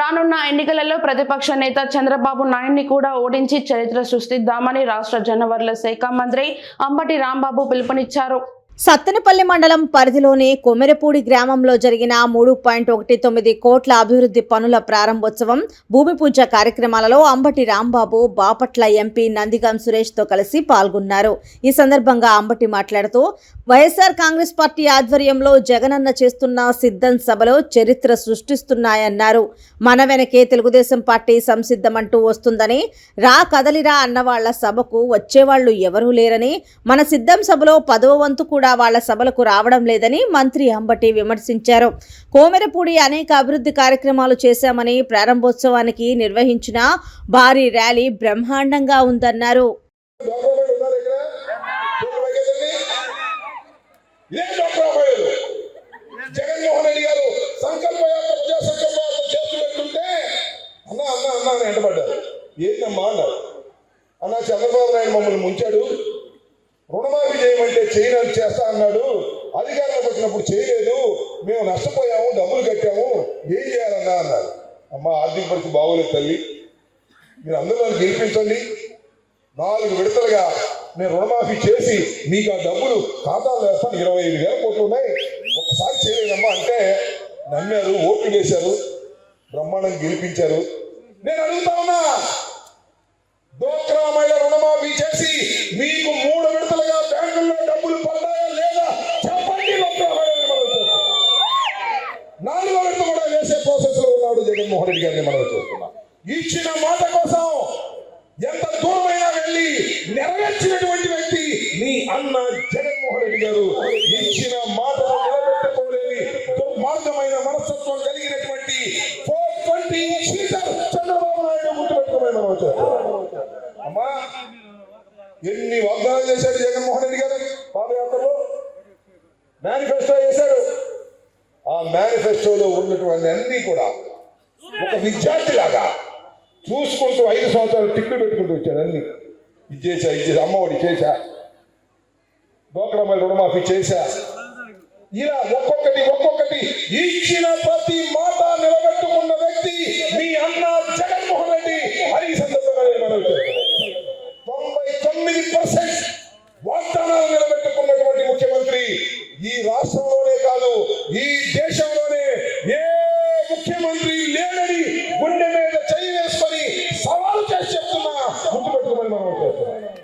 రానున్న ఎన్నికలలో ప్రతిపక్ష నేత చంద్రబాబు నాయుడిని కూడా ఓడించి చరిత్ర సృష్టిద్దామని రాష్ట్ర జనవరుల శాఖ మంత్రి అంబటి రాంబాబు పిలుపునిచ్చారు. సత్తెనపల్లి మండలం పరిధిలోని కొమెరపూడి గ్రామంలో జరిగిన 3.19 కోట్ల అభివృద్ధి పనుల ప్రారంభోత్సవం, భూమి పూజ కార్యక్రమాలలో అంబటి రాంబాబు బాపట్ల ఎంపీ నందిగం సురేష్ తో కలిసి పాల్గొన్నారు. ఈ సందర్భంగా అంబటి మాట్లాడుతూ వైఎస్ఆర్ కాంగ్రెస్ పార్టీ ఆధ్వర్యంలో జగనన్న చేస్తున్న సిద్ధం సభలో చరిత్ర సృష్టిస్తున్నాయన్నారు. మన వెనకే తెలుగుదేశం పార్టీ సంసిద్ధమంటూ వస్తుందని, రా కదలిరా అన్నవాళ్ల సభకు వచ్చేవాళ్లు ఎవరూ లేరని, మన సిద్ధం సభలో 10వ వంతు కూడా వాళ్ళ సభలకు రావడం లేదని మంత్రి అంబటి విమర్శించారు. కోమెరపూడి అనేక అభివృద్ధి కార్యక్రమాలు చేశామని, ప్రారంభోత్సవానికి నిర్వహించిన భారీ ర్యాలీ బ్రహ్మాండంగా ఉందన్నారు. చంద్రబాబు నాయుడు మమ్మల్ని ముంచాడు, రుణమాఫీ చేయమంటే చేస్తా అన్నాడు, అధికారంలోకి వచ్చినప్పుడు చేయలేదు, మేము నష్టపోయాము, డబ్బులు కట్టాము, ఏం చేయాలన్నా అన్నారు. అమ్మ, ఆర్థిక పరిస్థితి బాగోలేదు తల్లి, మీరు అందరూ గెలిపించండి, 4 విడతలుగా నేను రుణమాఫీ చేసి మీకు ఆ డబ్బులు ఖాతాలు వేస్తాను, 25,000 కోట్లు ఉన్నాయి, ఒక్కసారి చేయలేదమ్మా అంటే నమ్మారు, ఓట్లు వేశారు, బ్రహ్మాండం గెలిపించారు. నేను అడుగుతా ఉన్నా, డోక్రా మహిళ రుణమాఫీ చేసి మీకు 3 విడతలుగా బ్యాంకుల్లో డబ్బులు పడ్డాయా లేదా చెప్పండి. 4వ విడత కూడా వేసే ప్రాసెస్ లో ఉన్నాడు జగన్మోహన్ రెడ్డి గారిని మనం చూస్తున్నాం. ఇచ్చిన మాట కోసం ఎంత దూరమైనా వెళ్ళి నెరవేర్చినటువంటి వ్యక్తి మీ అన్న జగన్మోహన్ రెడ్డి గారు. ఇచ్చిన మాటను నిలబెట్టుకోలేని దుర్మార్గమైన మనస్తత్వం కలిగినటువంటి 420 సీటర్ చంద్రబాబు నాయుడు గుర్తుపెట్టుకోమని మనం చూస్తున్నాం. అమ్మా, ఎన్ని వాగ్దానాలు చేశాడు జగన్మోహన్ రెడ్డి గారు పాదయాత్రలో, మేనిఫెస్టో చేశాడు. ఆ మేనిఫెస్టోలో ఉన్నటువంటి అన్ని కూడా ఒక విద్యార్థిలాగా చూసుకుంటూ 5 సంవత్సరాలు టిక్కు పెట్టుకుంటూ వచ్చాడు. అన్ని ఇది చేశా, అమ్మఒడి చేశా, డోక్రా మహిళ రుణమాఫీ చేశా, ఇలా ఒక్కొక్కటి ఇచ్చిన ప్రతి మాట నిలబెట్టుకున్న వ్యక్తి మీ అన్న జగన్మోహన్ రెడ్డి. అది సందర్భంగా మనం 99% వాగ్దానాలు నిలబెట్టుకున్నటువంటి ముఖ్యమంత్రి ఈ రాష్ట్రంలోనే కాదు, ఈ దేశంలో